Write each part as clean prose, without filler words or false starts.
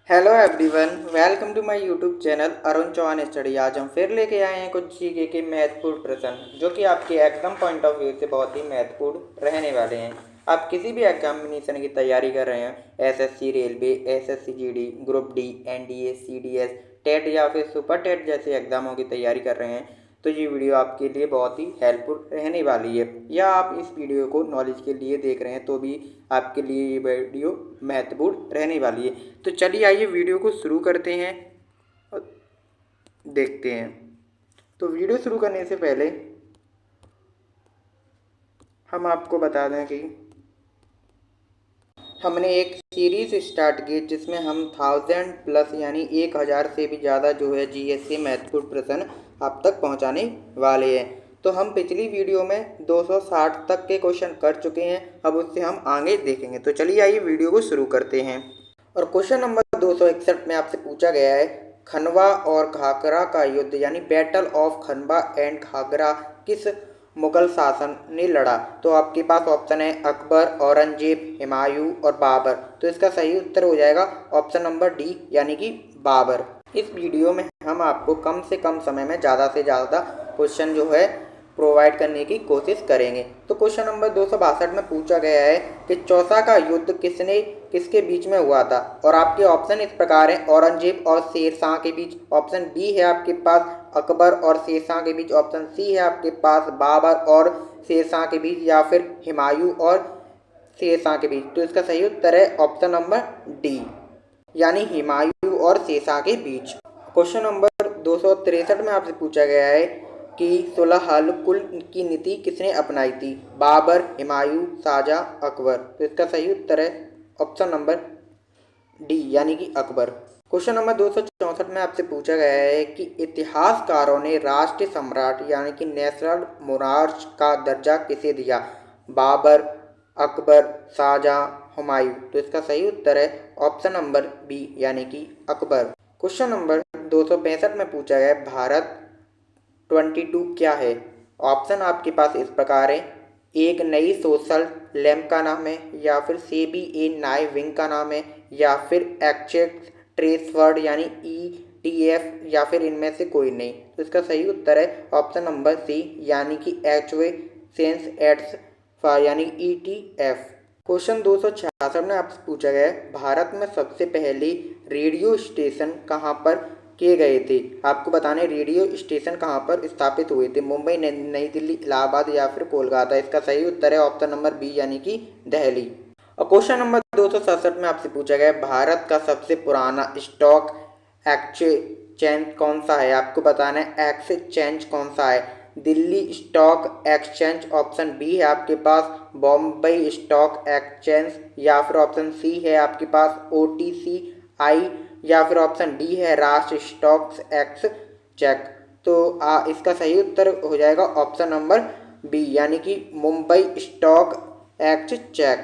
Hello everyone, welcome to my YouTube channel Arun Chauhan study. आज हम फिर लेके आए हैं कुछ जीके के महत्वपूर्ण प्रश्न जो कि आपके एग्जाम पॉइंट ऑफ व्यू से बहुत ही महत्वपूर्ण रहने वाले हैं। आप किसी भी एग्जामिनेशन की तैयारी कर रहे हैं, SSC railway, SSC GD, group D, NDA, CDS, TET या फिर सुपर टेट जैसे एग्जामों की तैयारी कर रहे हैं, तो ये वीडियो आपके लिए बहुत ही हेल्पफुल रहने वाली है। या आप इस वीडियो को नॉलेज के लिए देख रहे हैं तो भी आपके लिए ये वीडियो महत्वपूर्ण रहने वाली है। तो चलिए आइए वीडियो को शुरू करते हैं और देखते हैं। तो वीडियो शुरू करने से पहले हम आपको बता दें कि हमने एक सीरीज स्टार्ट की जिसमें हम 1000+ यानी 1000 से भी ज़्यादा जो है जीएस से महत्वपूर्ण प्रश्न आप तक पहुंचाने वाले हैं। तो हम पिछली वीडियो में 260 तक के क्वेश्चन कर चुके हैं, अब उससे हम आगे देखेंगे। तो चलिए आइए वीडियो को शुरू करते हैं। और क्वेश्चन नंबर 261 में आपसे पूछा गया है, खनवा और घाघरा का युद्ध यानी बैटल ऑफ खनवा एंड घाघरा किस मुगल शासन ने लड़ा। तो आपके पास ऑप्शन है अकबर, औरंगजेब, हुमायूं और बाबर। तो इसका सही उत्तर हो जाएगा ऑप्शन नंबर डी यानी कि बाबर। इस वीडियो में हम आपको कम से कम समय में ज़्यादा से ज़्यादा क्वेश्चन जो है प्रोवाइड करने की कोशिश करेंगे। तो क्वेश्चन नंबर 262 में पूछा गया है कि चौसा का युद्ध किसके बीच में हुआ था। और आपके ऑप्शन इस प्रकार हैं, औरंगजेब और शेरशाह के बीच, ऑप्शन बी है आपके पास अकबर और शेरशाह के बीच, ऑप्शन सी है आपके पास बाबर और शेरशाह के बीच, या फिर हुमायूं और शेरशाह के बीच। तो इसका सही उत्तर है ऑप्शन नंबर डी यानी हुमायूं और शेरशाह के बीच। क्वेश्चन नंबर 263 में आपसे पूछा गया है कि सुलह हल कुल की नीति किसने अपनाई थी। बाबर, हुमायूं, शाहजहां, अकबर। तो इसका सही उत्तर है ऑप्शन नंबर डी यानी कि अकबर। क्वेश्चन नंबर 264 में आपसे पूछा गया है कि इतिहासकारों ने राष्ट्रीय सम्राट यानी कि नेशनल मोनार्च का दर्जा किसे दिया। बाबर, अकबर, शाहजहां, हुमायूं। तो इसका सही उत्तर है ऑप्शन नंबर बी यानी कि अकबर। क्वेश्चन नंबर 265 में पूछा गया है, भारत 22 क्या है। ऑप्शन आपके पास इस प्रकार है, एक नई सोशल लैम्प का नाम है, या फिर सेबी ए नाई विंग का नाम है, या फिर एक्चेक ट्रेसवर्ड यानी ETF, या फिर इनमें से कोई नहीं। तो इसका सही उत्तर है ऑप्शन नंबर सी यानी कि HV सेंस एड्स यानी ETF। क्वेश्चन 266 में आपसे पूछा गया है, भारत में सबसे पहले रेडियो स्टेशन कहाँ पर किए गए थे। आपको बताने रेडियो स्टेशन कहाँ पर स्थापित हुए थे, मुंबई, नई दिल्ली, इलाहाबाद या फिर कोलकाता। इसका सही उत्तर है ऑप्शन नंबर बी यानी कि दिल्ली। और क्वेश्चन नंबर 267 में आपसे पूछा गया है, भारत का सबसे पुराना स्टॉक एक्सचेंज कौन सा है। आपको बताना है एक्सचेंज कौन सा है, Delhi stock exchange, option B है आपके पास बॉम्बे स्टॉक एक्सचेंज, या फिर ऑप्शन सी है आपके पास OTCI, या फिर ऑप्शन डी है राष्ट्रीय स्टॉक एक्सचेंज। तो इसका सही उत्तर हो जाएगा ऑप्शन नंबर बी यानी कि Mumbai stock exchange.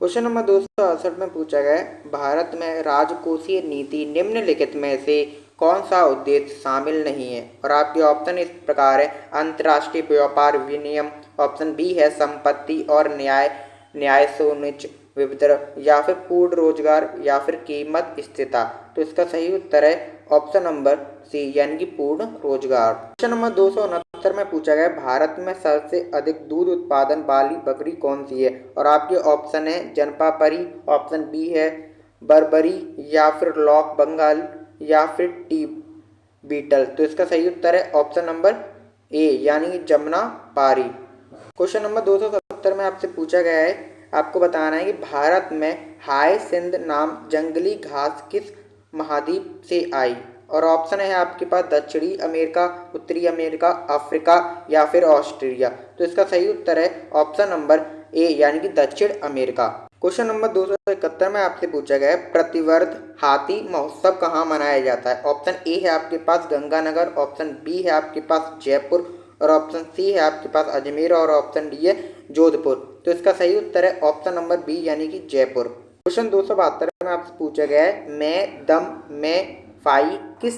Question number 268 में पूछा गया है, भारत में राजकोषीय नीति निम्नलिखित में से कौन सा उद्देश्य शामिल नहीं है। और आपके ऑप्शन इस प्रकार है, अंतर्राष्ट्रीय व्यापार विनियम, ऑप्शन बी है संपत्ति और न्याय सुनिश्चित विविधता, या फिर पूर्ण रोजगार, या फिर कीमत स्थिरता। तो इसका सही उत्तर है ऑप्शन नंबर सी यानी कि पूर्ण रोजगार। क्वेश्चन नंबर 269 में पूछा गया, भारत में सबसे अधिक दूध उत्पादन वाली बकरी कौन सी है। और आपके ऑप्शन है जनपापरी, ऑप्शन बी है बर्बरी, या फिर लॉक बंगाल, या फिर टी बीटल। तो इसका सही उत्तर है ऑप्शन नंबर ए यानी जमुना पारी। क्वेश्चन नंबर 270 में आपसे पूछा गया है, आपको बताना है कि भारत में हाय सिंध नाम जंगली घास किस महाद्वीप से आई। और ऑप्शन है आपके पास दक्षिणी अमेरिका, उत्तरी अमेरिका, अफ्रीका, या फिर ऑस्ट्रेलिया। तो इसका सही उत्तर है ऑप्शन नंबर ए यानी कि दक्षिण अमेरिका। क्वेश्चन नंबर 271 में आपसे पूछा गया है, प्रतिवर्ष हाथी महोत्सव कहाँ मनाया जाता है। ऑप्शन ए है आपके पास गंगानगर, ऑप्शन बी है आपके पास जयपुर, और ऑप्शन सी है आपके पास अजमेर, और ऑप्शन डी है जोधपुर। तो इसका सही उत्तर है ऑप्शन नंबर बी यानी कि जयपुर। क्वेश्चन 272 में आपसे पूछा गया है, मैं दम में फाई किस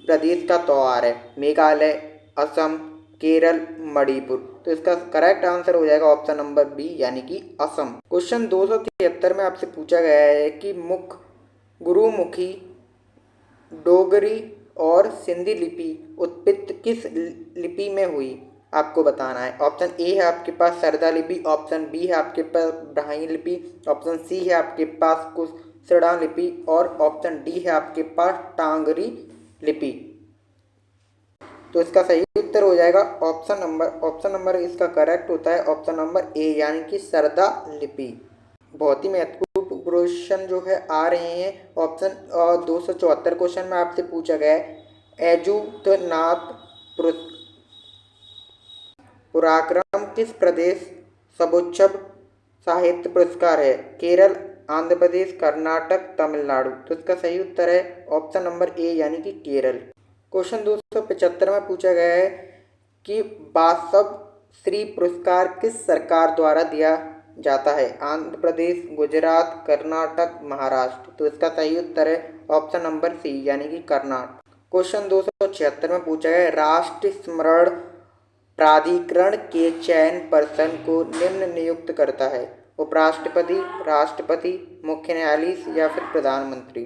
प्रदेश का त्योहार है। मेघालय, असम, केरल, मणिपुर। तो इसका करेक्ट आंसर हो जाएगा ऑप्शन नंबर बी यानी कि असम। क्वेश्चन 273 में आपसे पूछा गया है कि गुरुमुखी, डोगरी और सिंधी लिपि उत्पत्ति किस लिपि में हुई, आपको बताना है। ऑप्शन ए है आपके पास सरदा लिपि, ऑप्शन बी है आपके पास ब्राह्मी लिपि, ऑप्शन सी है आपके पास कुशड़ा लिपि और ऑप्शन डी है आपके पास टांगरी लिपि। तो इसका सही उत्तर हो जाएगा ऑप्शन नंबर इसका करेक्ट होता है ऑप्शन नंबर ए यानी कि सरदा लिपि। बहुत ही महत्वपूर्ण क्वेश्चन जो है आ रहे हैं। ऑप्शन 274 क्वेश्चन में आपसे पूछा गया है अच्युतनाथ पुरस्कार किस प्रदेश सर्वोच्च साहित्य पुरस्कार है, केरल, आंध्र प्रदेश, कर्नाटक, तमिलनाडु। तो इसका सही उत्तर है ऑप्शन नंबर ए यानी कि केरल। क्वेश्चन 275 में पूछा गया है कि वासव श्री पुरस्कार किस सरकार द्वारा दिया जाता है, आंध्र प्रदेश, गुजरात, कर्नाटक, महाराष्ट्र। तो इसका सही उत्तर है ऑप्शन नंबर सी यानी कि कर्नाटक। क्वेश्चन 276 में पूछा गया है राष्ट्रीय स्मरण प्राधिकरण के चयन पर्सन को निम्न नियुक्त करता है, उपराष्ट्रपति, राष्ट्रपति, मुख्य न्यायाधीश या फिर प्रधानमंत्री।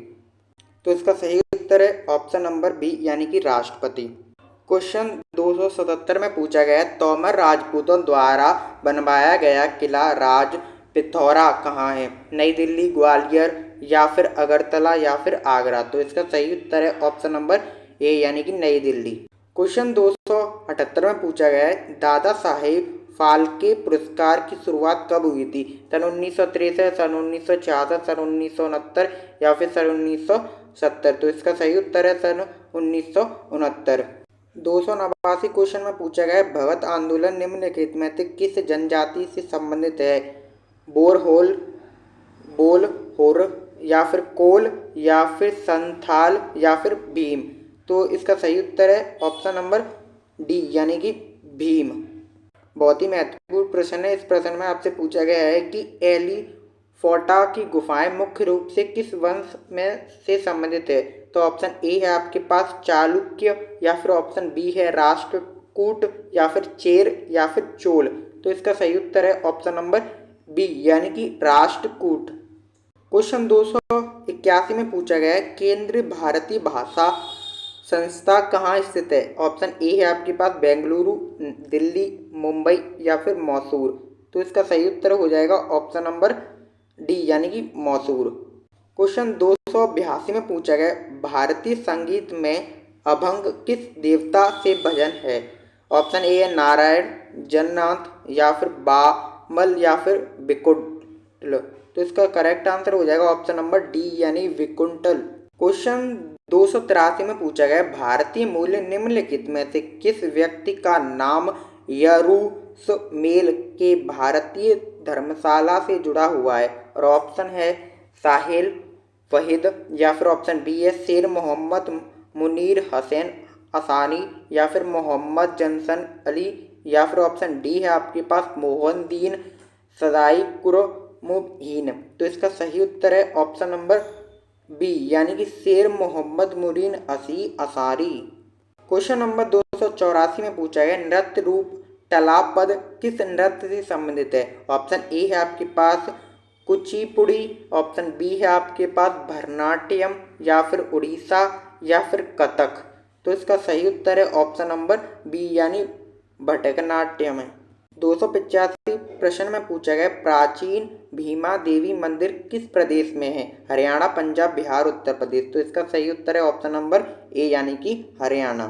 तो इसका सही उत्तर है ऑप्शन नंबर बी यानी कि राष्ट्रपति। क्वेश्चन 277 में पूछा गया तोमर राजपूतों द्वारा बनवाया गया किला राज पिथौरा कहाँ है, नई दिल्ली, ग्वालियर या फिर अगरतला या फिर आगरा। तो इसका सही उत्तर है ऑप्शन नंबर ए यानी कि नई दिल्ली। क्वेश्चन 278 में पूछा गया है दादा साहेब फाल्के पुरस्कार की शुरुआत कब हुई थी, सन 1963, सन 1966, सन 1969 या फिर सन 1970। तो इसका सही उत्तर है सन 1969। 289 क्वेश्चन में पूछा गया है भगत आंदोलन निम्नलिखित में से किस जनजाति से संबंधित है, बोरहोल, बोलहोर या फिर कोल या फिर संथाल या फिर भीम। तो इसका सही उत्तर है ऑप्शन नंबर डी यानी कि भीम। बहुत ही महत्वपूर्ण प्रश्न है। इस प्रश्न में आपसे पूछा गया है कि एलिफोर्टा की गुफाएं मुख्य रूप से किस वंश में से संबंधित है। तो ऑप्शन ए है आपके पास चालुक्य या फिर ऑप्शन बी है राष्ट्रकूट या फिर चेर या फिर चोल। तो इसका सही उत्तर है ऑप्शन नंबर बी यानी कि राष्ट्रकूट। क्वेश्चन 281 में पूछा गया है केंद्रीय भारतीय भाषा संस्था कहाँ स्थित है। ऑप्शन ए है आपके पास बेंगलुरु, दिल्ली, मुंबई या फिर मैसूर। तो इसका सही उत्तर हो जाएगा ऑप्शन नंबर डी यानी कि मैसूर। क्वेश्चन 282 में पूछा गया भारतीय संगीत में अभंग किस देवता से भजन है। ऑप्शन ए है नारायण, जगन्नाथ या फिर बामल या फिर विकुंठल। तो इसका करेक्ट आंसर हो जाएगा ऑप्शन नंबर डी यानी विकुंठल। क्वेश्चन 283 में पूछा गया भारतीय मूल निम्नलिखित में से किस व्यक्ति का नाम यरूशलेम के भारतीय धर्मशाला से जुड़ा हुआ है। और ऑप्शन है साहिल वहीद या फिर ऑप्शन बी है शेर मोहम्मद मुनीर हसैन असानी या फिर मोहम्मद जंसन अली या फिर ऑप्शन डी है आपके पास मोहद्दीन सदाई कुरमुबीन। तो इसका सही उत्तर है ऑप्शन नंबर बी यानी कि शेर मोहम्मद मुनीर असारी। क्वेश्चन नंबर 284 में पूछा गया नृत्य रूप टलापद किस नृत्य से संबंधित है। ऑप्शन ए है आपके पास कुचिपुड़ी, ऑप्शन बी है आपके पास भरतनाट्यम या फिर उड़ीसा या फिर कथक। तो इसका सही उत्तर है ऑप्शन नंबर बी यानी भरतनाट्यम है। 285 प्रश्न में पूछा गया प्राचीन भीमा देवी मंदिर किस प्रदेश में है, हरियाणा, पंजाब, बिहार, उत्तर प्रदेश। तो इसका सही उत्तर है ऑप्शन नंबर ए यानी कि हरियाणा।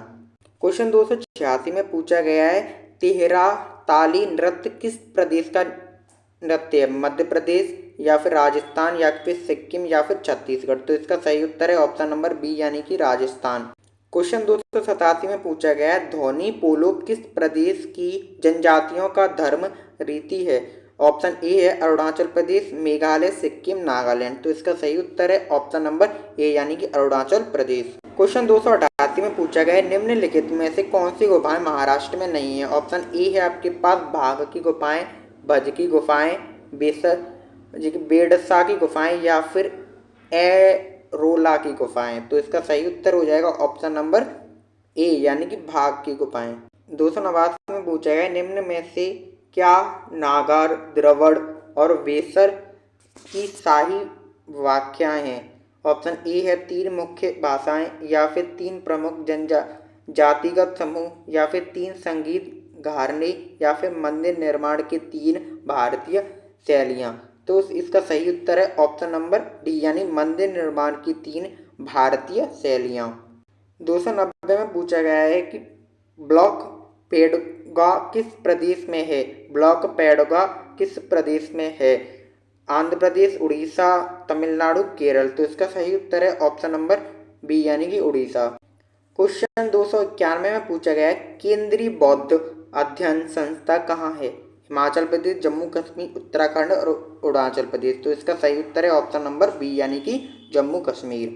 क्वेश्चन 286 में पूछा गया है तिहरा ताली नृत्य किस प्रदेश का नृत्य है, मध्य प्रदेश या फिर राजस्थान या फिर सिक्किम या फिर छत्तीसगढ़। तो इसका सही उत्तर है ऑप्शन नंबर बी यानी कि राजस्थान। क्वेश्चन 287 में पूछा गया धोनी पोलो किस प्रदेश की जनजातियों का धर्म रीति है। ऑप्शन ए है अरुणाचल प्रदेश, मेघालय, सिक्किम, नागालैंड। तो इसका सही उत्तर है ऑप्शन नंबर ए यानी कि अरुणाचल प्रदेश। क्वेश्चन 288 में पूछा गया निम्नलिखित में से कौन सी गुफाएं महाराष्ट्र में नहीं है। ऑप्शन ए है आपके पास बाघ की गुफाएं, भज की गुफाएं, बेडसा की गुफाएं या फिर रोला की गुफाएं। तो इसका सही उत्तर हो जाएगा ऑप्शन नंबर ए यानी कि भाग की गुफाएं। 289 में पूछा गया निम्न में से क्या नागार, द्रविड़ और वेसर की शाही व्याख्याएं हैं। ऑप्शन ए है 3 मुख्य भाषाएं, या फिर 3 प्रमुख जातिगत समूह, या फिर 3 संगीत घराने, या फिर मंदिर निर्माण के 3 भारतीय शैलियाँ। तो इसका सही उत्तर है ऑप्शन नंबर डी, यानी मंदिर निर्माण की 3 भारतीय शैलियाँ। 290 में पूछा गया है कि ब्लॉक पेडगा किस प्रदेश में है? ब्लॉक पेडगा किस प्रदेश में है? आंध्र प्रदेश, उड़ीसा, तमिलनाडु, केरल। तो इसका सही उत्तर है ऑप्शन नंबर बी, यानी कि उड़ीसा। क्वेश्चन 291 में पूछा गया है केंद्रीय बौद्ध अध्ययन संस्था कहाँ है? हिमाचल प्रदेश, जम्मू कश्मीर, उत्तराखंड और अरुणाचल प्रदेश। तो इसका सही उत्तर है ऑप्शन नंबर बी, यानी कि जम्मू कश्मीर।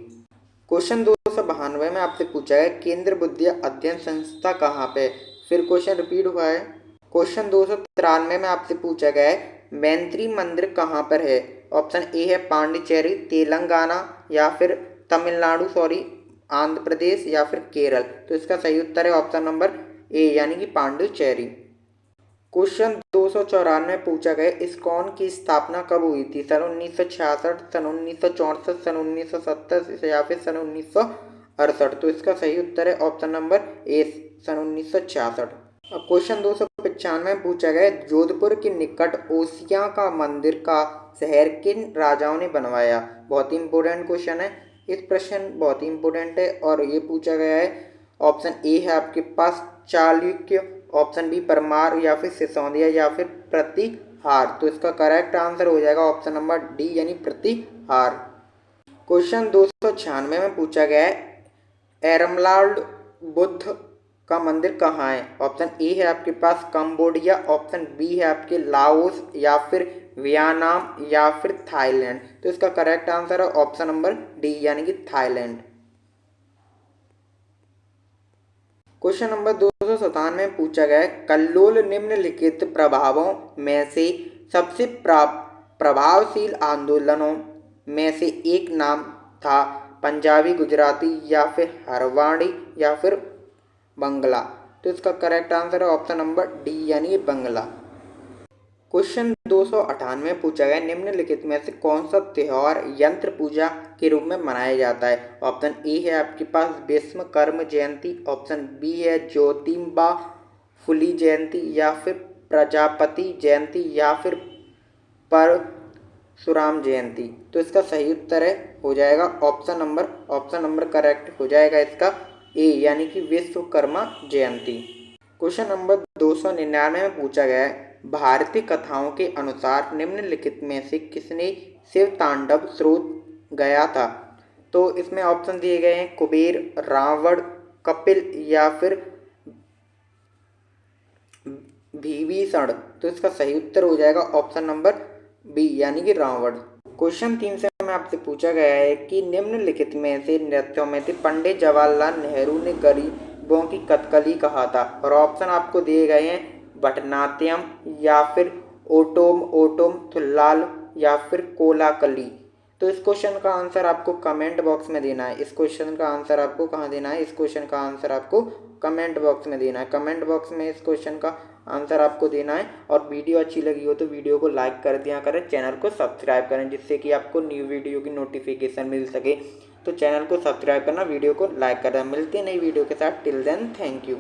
क्वेश्चन 292 में आपसे पूछा है केंद्रीय बौद्ध अध्ययन संस्था कहाँ पे? फिर क्वेश्चन रिपीट हुआ है। क्वेश्चन 293 में आपसे पूछा गया है मैत्री मंदिर कहाँ पर है? ऑप्शन ए है पांडिचेरी, तेलंगाना, या फिर तमिलनाडु, आंध्र प्रदेश, या फिर केरल। तो इसका सही उत्तर है ऑप्शन नंबर ए, यानी कि पांडिचेरी। क्वेश्चन 294 में पूछा गया इस्कॉन की स्थापना कब हुई थी? सन 1966, सन 1964, सन 1970, या फिर सन 1968। तो इसका सही उत्तर है ऑप्शन नंबर ए, सन 1966। अब क्वेश्चन 295 में पूछा गया जोधपुर के निकट ओसियां का मंदिर का शहर किन राजाओं ने बनवाया? बहुत ही इंपॉर्टेंट क्वेश्चन है। इस प्रश्न बहुत ही इंपॉर्टेंट है और ये पूछा गया है। ऑप्शन ए है आपके पास चालुक्य, ऑप्शन बी परमार, या फिर सिसोदिया, या फिर प्रतिहार। तो इसका करेक्ट आंसर हो जाएगा ऑप्शन नंबर डी, यानी प्रतिहार। क्वेश्चन 296 में पूछा गया है एरमलाल्ड बुद्ध का मंदिर कहाँ है? ऑप्शन ए है आपके पास कंबोडिया, ऑप्शन बी है आपके लाओस, या फिर वियतनाम, या फिर थाईलैंड। तो इसका करेक्ट आंसर है ऑप्शन नंबर डी, यानी कि थाईलैंड। क्वेश्चन नंबर 297 में पूछा गया है कल्लोल निम्नलिखित प्रभावों में से सबसे प्रभावशील आंदोलनों में से एक नाम था? पंजाबी, गुजराती, या फिर हरवाणी, या फिर बंगला। तो इसका करेक्ट आंसर है ऑप्शन नंबर डी, यानी बंगला। क्वेश्चन 298 में पूछा गया निम्नलिखित में से कौन सा त्योहार यंत्र पूजा के रूप में मनाया जाता है? ऑप्शन ए है आपके पास विश्वकर्मा जयंती, ऑप्शन बी है ज्योतिबा फुले जयंती, या फिर प्रजापति जयंती, या फिर परशुराम जयंती। तो इसका सही उत्तर हो जाएगा ऑप्शन नंबर करेक्ट हो जाएगा इसका ए, यानी कि विश्वकर्मा जयंती। क्वेश्चन नंबर 299 में पूछा गया है भारतीय कथाओं के अनुसार निम्नलिखित में से किसने शिव तांडव स्रोत गया था? तो इसमें ऑप्शन दिए गए हैं कुबेर, रावण, कपिल, या फिर विभीषण। तो इसका सही उत्तर हो जाएगा ऑप्शन नंबर बी, यानी कि रावण। क्वेश्चन 300 में आपसे पूछा गया है कि निम्नलिखित में से नृत्यों में से पंडित जवाहरलाल नेहरू ने गरीबों की कथकली कहा था? और ऑप्शन आपको दिए गए हैं भटनाट्यम, या फिर ओटम थुल्लाल, या फिर कोलाकली। तो इस क्वेश्चन का आंसर आपको कमेंट बॉक्स में देना है। इस क्वेश्चन का आंसर आपको कहाँ देना है? इस क्वेश्चन का आंसर आपको कमेंट बॉक्स में देना है। कमेंट बॉक्स में इस क्वेश्चन का आंसर आपको देना है। और वीडियो अच्छी लगी हो तो वीडियो को लाइक कर दिया करें, चैनल को सब्सक्राइब करें, जिससे कि आपको न्यू वीडियो की नोटिफिकेशन मिल सके। तो चैनल को सब्सक्राइब करना, वीडियो को लाइक करना। मिलते हैं नई वीडियो के साथ। Till then thank you.